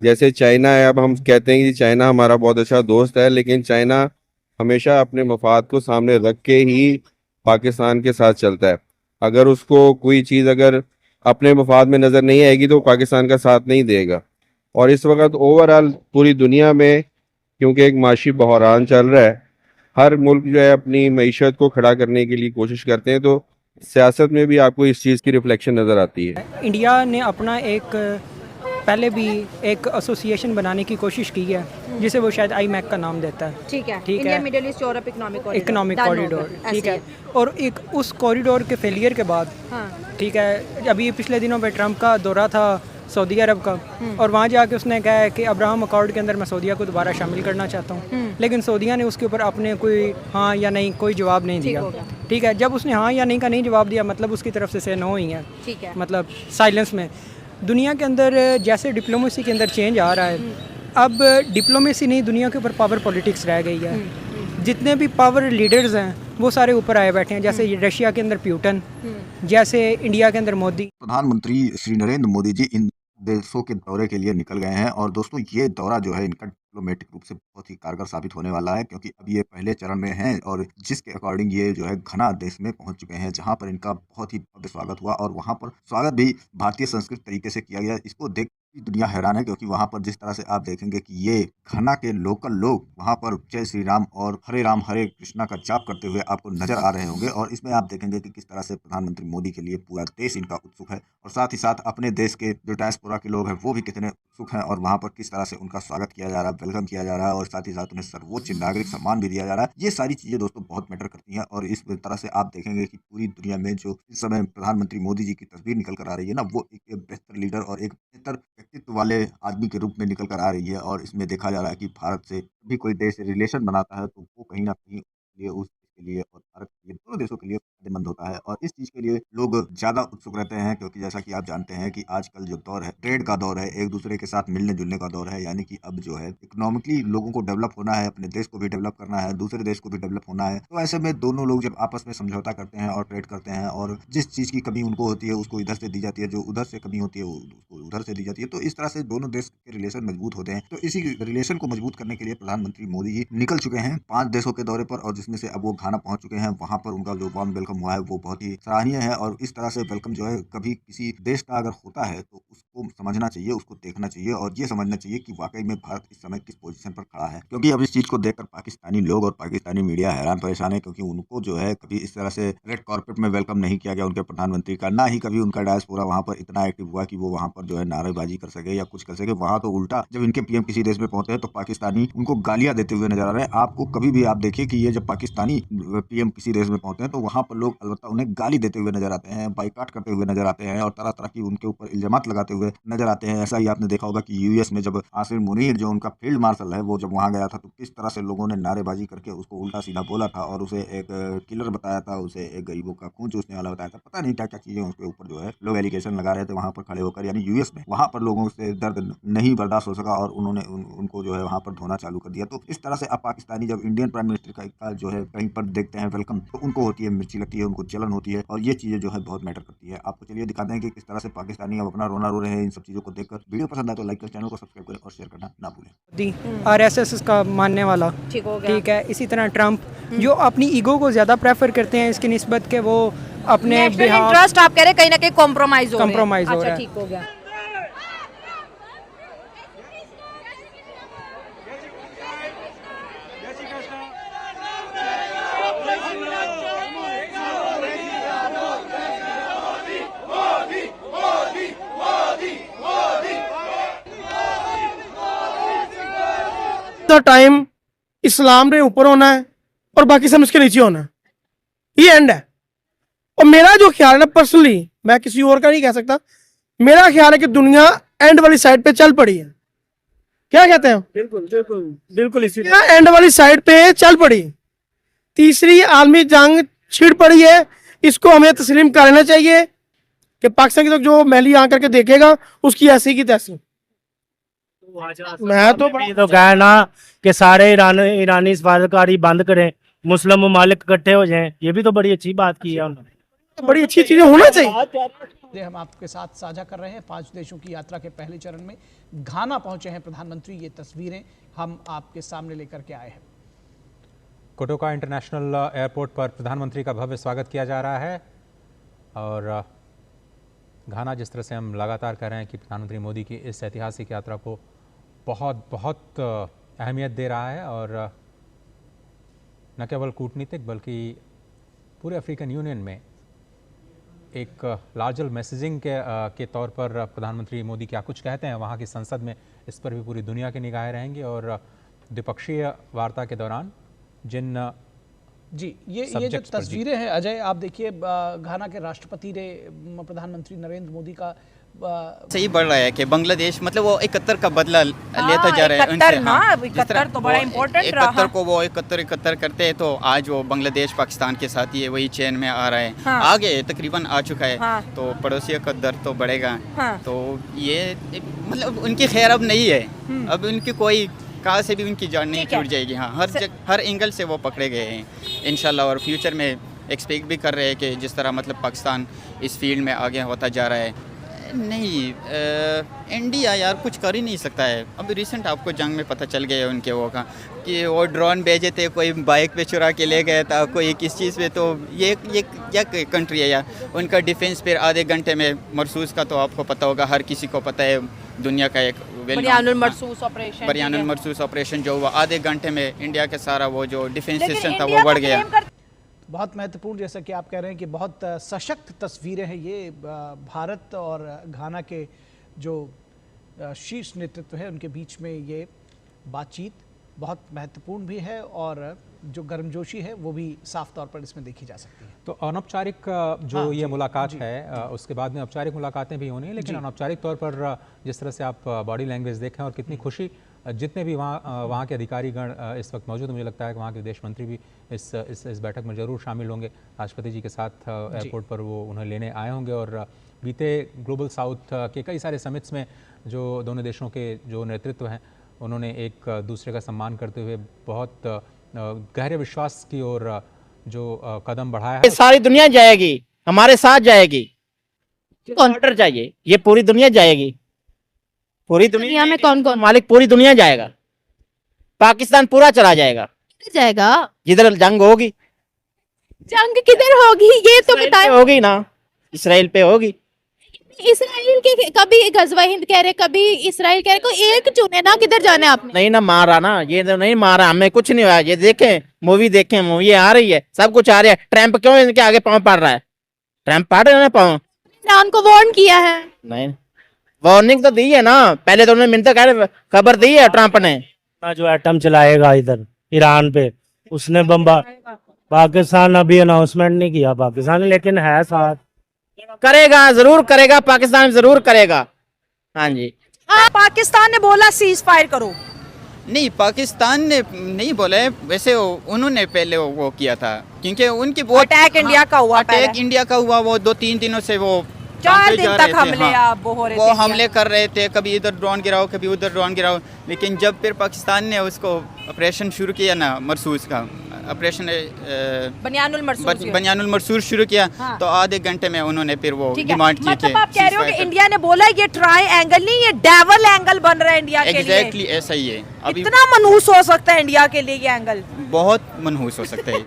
जैसे चाइना है, अब हम कहते हैं कि चाइना हमारा बहुत अच्छा दोस्त है, लेकिन चाइना हमेशा अपने मफाद को सामने रख के ही पाकिस्तान के साथ चलता है। अगर उसको कोई चीज़ अगर अपने मफाद में नज़र नहीं आएगी तो वो पाकिस्तान का साथ नहीं देगा। और इस वक्त ओवरऑल पूरी दुनिया में, क्योंकि एक माशी बहरान चल रहा है, हर मुल्क जो है अपनी मईशत को खड़ा करने के लिए कोशिश करते हैं, तो सियासत में भी आपको इस चीज़ की रिफ्लेक्शन नज़र आती है। इंडिया ने अपना एक पहले भी एक एसोसिएशन बनाने की कोशिश की है, जिसे वो शायद IMEC का नाम देता है। ठीक है, ठीक इंडिया है, middle east Europe economic corridor, ठीक है। और एक उस कॉरिडोर के फेलियर के बाद, हाँ। ठीक है, अभी पिछले दिनों पे ट्रंप का दौरा था सऊदी अरब का, और वहाँ जाके उसने कहा है कि अब्राहम अकॉर्ड के अंदर मैं सऊदीया को दोबारा शामिल करना चाहता हूँ, लेकिन सऊदीया ने उसके ऊपर अपने कोई हाँ या नहीं कोई जवाब नहीं दिया। ठीक है, जब उसने हाँ या नहीं का नहीं जवाब दिया, मतलब उसकी तरफ से नो ही है, ठीक है, मतलब साइलेंस में। दुनिया के अंदर जैसे डिप्लोमेसी के अंदर चेंज आ रहा है, अब डिप्लोमेसी नहीं, दुनिया के ऊपर पावर पॉलिटिक्स रह गई है। जितने भी पावर लीडर्स हैं वो सारे ऊपर आए बैठे हैं, जैसे रशिया के अंदर पुतिन, जैसे इंडिया के अंदर मोदी। प्रधानमंत्री श्री नरेंद्र मोदी जी इन देशों के दौरे के लिए निकल गए हैं और दोस्तों ये दौरा जो है इनका डिप्लोमेटिक रूप से बहुत ही कारगर साबित होने वाला है, क्योंकि अब ये पहले चरण में हैं और जिसके अकॉर्डिंग ये जो है घना देश में पहुंच चुके हैं, जहां पर इनका बहुत ही भव्य स्वागत हुआ और वहां पर स्वागत भी भारतीय संस्कृत तरीके से किया गया। इसको देख की दुनिया हैरान है, क्योंकि वहां पर जिस तरह से आप देखेंगे कि ये घना के लोकल लोग वहां पर जय श्री राम हरे कृष्णा का जाप करते हुए आपको नजर आ रहे होंगे। और इसमें आप देखेंगे कि किस तरह से प्रधानमंत्री मोदी के लिए पूरा देश इनका उत्सुक है और साथ ही साथ अपने देश के जो डायस्पोरा के लोग हैं वो भी कितने उत्सुक हैं और वहां पर किस तरह से उनका स्वागत किया जा रहा है, वेलकम किया जा रहा है और साथ ही साथ उन्हें सर्वोच्च नागरिक सम्मान भी दिया जा रहा है। ये सारी चीजें दोस्तों बहुत मैटर करती हैं और इस तरह से आप देखेंगे कि पूरी दुनिया में जो इस समय प्रधानमंत्री मोदी जी की तस्वीर निकल कर आ रही है ना, वो एक बेहतर लीडर और एक बेहतर व्यक्तित्व वाले आदमी के रूप में निकल कर आ रही है। और इसमें देखा जा रहा है कि भारत से भी कोई देश रिलेशन बनाता है तो वो कहीं ना कहीं लिए उस देश के लिए और भारत के लिए, दोनों देशों के लिए फायदेमंद होता है। और इस चीज के लिए लोग ज्यादा उत्सुक रहते हैं, क्योंकि जैसा कि आप जानते हैं कि आजकल जो दौर है ट्रेड का दौर है, एक दूसरे के साथ मिलने जुलने का दौर है, यानी कि अब जो है इकोनॉमिकली लोगों को डेवलप होना है, अपने देश को भी डेवलप करना है, दूसरे देश को भी डेवलप होना है। तो ऐसे में दोनों लोग जब आपस में समझौता करते हैं और ट्रेड करते हैं और जिस चीज की कमी उनको होती है उसको इधर से दी जाती है, जो उधर से कमी होती है उसको उधर से दी जाती है, तो इस तरह से दोनों देश के रिलेशन मजबूत होते हैं। तो इसी रिलेशन को मजबूत करने के लिए प्रधानमंत्री मोदी जी निकल चुके हैं 5 देशों के दौरे पर, और जिसमें से अब वो घाना पहुंच चुके हैं। वहां पर उनका जो वार्म वेलकम हुआ है वो बहुत ही सराहनीय है और इस तरह से वेलकम जो है कभी किसी देश का अगर होता है तो उसको समझना चाहिए, उसको देखना चाहिए और ये समझना चाहिए कि वाकई में भारत इस समय किस पोजीशन पर खड़ा है। क्योंकि अब इस चीज को देखकर पाकिस्तानी लोग और पाकिस्तानी मीडिया हैरान परेशान है, क्योंकि उनको जो है कभी इस तरह से रेड कॉर्पेट में वेलकम नहीं किया गया उनके प्रधानमंत्री का, ना ही कभी उनका डायस्पोरा वहां पर इतना एक्टिव हुआ कि वो वहां पर जो है नारेबाजी कर सके या कुछ कर सके। वहां तो उल्टा जब इनके पीएम किसी देश में पहुंचे हैं तो पाकिस्तानी उनको गालियां देते हुए नजर आ रहे हैं। आपको कभी भी आप देखिए कि ये जब पाकिस्तानी पीएम किसी देश में पहुंचते हैं तो वहां पर लोग अलबत्ता उन्हें गाली देते हुए नजर आते हैं, बाइकाट करते हुए नजर आते हैं और तरह तरह की उनके ऊपर इल्जामात लगाते हुए नजर आते हैं। ऐसा ही आपने देखा होगा कि यूएस में जब आसिम मुनीर जो उनका फील्ड मार्शल है वो जब वहां गया था तो किस तरह से लोगों ने नारेबाजी करके उसको उल्टा सीधा बोला था और उसे एक किलर बताया था, उसे एक गरीबों का खून चूसने वाला बताया था, पता नहीं क्या क्या चीजें उसके ऊपर जो है लोग एलिगेशन लगा रहे थे वहां पर खड़े होकर। यानी यूएस में वहां पर लोगों से दर्द नहीं बर्दाश्त हो सका और उन्होंने उनको जो है वहां पर धोना चालू कर दिया। तो इस तरह से अब पाकिस्तानी जब इंडियन प्राइम मिनिस्टर का जो है कहीं पर देखते हैं वेलकम तो उनको होती है मिर्ची लगती है, उनको जलन होती है और ये चीजें जो है बहुत मैटर करती है। आपको चलिए दिखाते हैं कि किस तरह से पाकिस्तानी अब अपना रोना रो रहे हैं इन सब चीजों को देखकर। वीडियो पसंद आए तो लाइक कर, चैनल को सब्सक्राइब करें और शेयर करना ना भूलें। RSS का मानने वाला, ठीक है। इसी तरह ट्रंप जो अपनी ईगो को ज्यादा प्रेफर करते हैं इसकी निस्बत के वो अपने इंटरेस्ट आप कह रहे कहीं ना कहीं कॉम्प्रोमाइज हो रहा है। ठीक हो गया। टाइम इस्लाम ने ऊपर होना है और बाकी सब इसके नीचे होना है, ये एंड है। और मेरा जो ख्याल है पर्सनली, मैं किसी और का नहीं कह सकता, मेरा ख्याल है कि दुनिया एंड वाली साइड पे चल पड़ी है। क्या कहते हैं? बिल्कुल बिल्कुल बिल्कुल इसी एंड वाली साइड पे चल पड़ी। तीसरी आलमी जंग छिड़ पड़ी है, इसको हमें तस्लीम कर लेना चाहिए कि पाकिस्तान की तो जो मैली आ करके देखेगा उसकी ऐसी की तैसी। मैं तो कहा ना कि सारे ईरानी सफारतकारी बंद करें मुस्लिम ममालिक इकट्ठे हो जाएं, ये भी तो बड़ी अच्छी बात की है उन्होंने। बड़ी अच्छी चीजें होना चाहिए। ये हम आपके साथ साझा कर रहे हैं 5 देशों की यात्रा के पहले चरण में घाना पहुंचे हैं प्रधानमंत्री। ये तस्वीरें हम आपके सामने लेकर के आए हैं। कोटोका इंटरनेशनल एयरपोर्ट पर प्रधानमंत्री का भव्य स्वागत किया जा रहा है और घाना, जिस तरह से हम लगातार कह रहे हैं कि प्रधानमंत्री मोदी की इस ऐतिहासिक यात्रा को बहुत बहुत अहमियत दे रहा है और न केवल कूटनीतिक बल्कि पूरे अफ्रीकन यूनियन में एक लार्जर मैसेजिंग के तौर पर प्रधानमंत्री मोदी क्या कुछ कहते हैं वहाँ की संसद में, इस पर भी पूरी दुनिया की निगाहें रहेंगी। और द्विपक्षीय वार्ता के दौरान जिन जी ये जो तस्वीरें हैं अजय, आप देखिए घाना के राष्ट्रपति ने प्रधानमंत्री नरेंद्र मोदी का सही बढ़ रहा है कि बांग्लादेश मतलब वो 71 का बदला लेता जा रहा है उनसे। हाँ, 71 तो बड़ा इम्पोर्टेंट रहा। 71 को वो 71 करते हैं तो आज वो बांग्लादेश पाकिस्तान के साथ ही वही चेन में आ रहा है। हाँ। आगे तकरीबन आ चुका है। हाँ। तो पड़ोसियों का दर तो बढ़ेगा। हाँ। तो ये मतलब उनकी खैर अब नहीं है। अब उनकी कोई कहाँ से भी उनकी जान नहीं छूट जाएगी। हाँ, हर एंगल से वो पकड़े गए हैं इंशाल्लाह। और फ्यूचर में एक्सपेक्ट भी कर रहे हैं कि जिस तरह मतलब पाकिस्तान इस फील्ड में आगे होता जा रहा है। नहीं, इंडिया यार कुछ कर ही नहीं सकता है। अभी रिसेंट आपको जंग में पता चल गया उनके वो का कि वो ड्रोन भेजे थे, कोई बाइक पे चुरा के ले गया था, कोई किस चीज़ पे। तो ये क्या कंट्री है यार। उनका डिफेंस फिर आधे घंटे में मरसूस का तो आपको पता होगा, हर किसी को पता है, दुनिया का एक बनियानुल मरसूस ऑपरेशन जो हुआ आधे घंटे में, इंडिया का सारा वो जो डिफेंस सिस्टम था वो बढ़ गया। बहुत महत्वपूर्ण, जैसा कि आप कह रहे हैं कि बहुत सशक्त तस्वीरें हैं ये। भारत और घाना के जो शीर्ष नेतृत्व है उनके बीच में ये बातचीत बहुत महत्वपूर्ण भी है और जो गर्मजोशी है वो भी साफ तौर पर इसमें देखी जा सकती है। तो अनौपचारिक जो ये मुलाकात है, उसके बाद में औपचारिक मुलाकातें भी होनी है, लेकिन अनौपचारिक तौर पर जिस तरह से आप बॉडी लैंग्वेज देखें और कितनी खुशी, जितने भी वहाँ के अधिकारीगण इस वक्त मौजूद, मुझे लगता है कि वहाँ के विदेश मंत्री भी इस बैठक में ज़रूर शामिल होंगे। राष्ट्रपति जी के साथ एयरपोर्ट पर वो उन्हें लेने आए होंगे। और बीते ग्लोबल साउथ के कई सारे समिट्स में जो दोनों देशों के जो नेतृत्व हैं उन्होंने एक दूसरे का सम्मान करते हुए बहुत गहरे विश्वास की ओर जो कदम बढ़ाया है। सारी दुनिया जाएगी, हमारे साथ जाएगी। कौन चाहिए, ये पूरी दुनिया जाएगी। पूरी दुनिया में कौन कौन मालिक, पूरी दुनिया जाएगा। पाकिस्तान पूरा चला जाएगा जिधर जंग होगी। जंग किधर होगी ये तो बताएं। होगी ना, इसराइल पे होगी। इसराइल के कभी गजवा हिंद कह रहे, कभी इसराइल कह रहे, कोई एक चुने ना, किधर जाना है आपने। नहीं ना, मारा ना, ये तो नहीं मारा, हमें कुछ नहीं हुआ। ये देखें मूवी आ रही है, सब कुछ आ रहा है। ट्रम्प क्यों इनके आगे पाँव पड़ रहा है? ट्रम्प पड़ रहे हैं पाँव। ईरान को वार्न किया है। नहीं, वार्निंग तो दी है ना, पहले तो उन्होंने मिलकर खबर दी है ट्रम्प ने। जो एटम चलाएगा इधर ईरान पे, उसने बम्बा, पाकिस्तान अभी अनाउंसमेंट नहीं किया पाकिस्तान, लेकिन है साथ, करेगा, जरूर करेगा, पाकिस्तान जरूर करेगा। हाँ जी। पाकिस्तान ने बोला सीज फायर करो। नहीं, पाकिस्तान ने नहीं बोला है, वैसे उन्होंने पहले वो किया था क्योंकि उनकी वो अटैक इंडिया का हुआ, अटैक इंडिया का हुआ। वो 2-3 दिनों से वो 4 दिन तक हमले वो हमले कर रहे थे, कभी इधर ड्रोन गिराओ, कभी उधर ड्रोन गिराओ। लेकिन जब फिर पाकिस्तान ने उसको ऑपरेशन शुरू किया ना, मरसूस का ऑपरेशन बनियानुल मरसूस शुरू किया। हाँ। तो आधे घंटे में उन्होंने फिर वो डिमांड की। मतलब आप कह रहे हो कि इंडिया ने बोला ये ट्रायंगल नहीं, ये डेवल एंगल बन रहा है इंडिया के लिए। एग्जैक्टली ऐसा ही है। अभी इतना मनहूस हो सकता है इंडिया के लिए ये एंगल, बहुत मनहूस हो सकता है।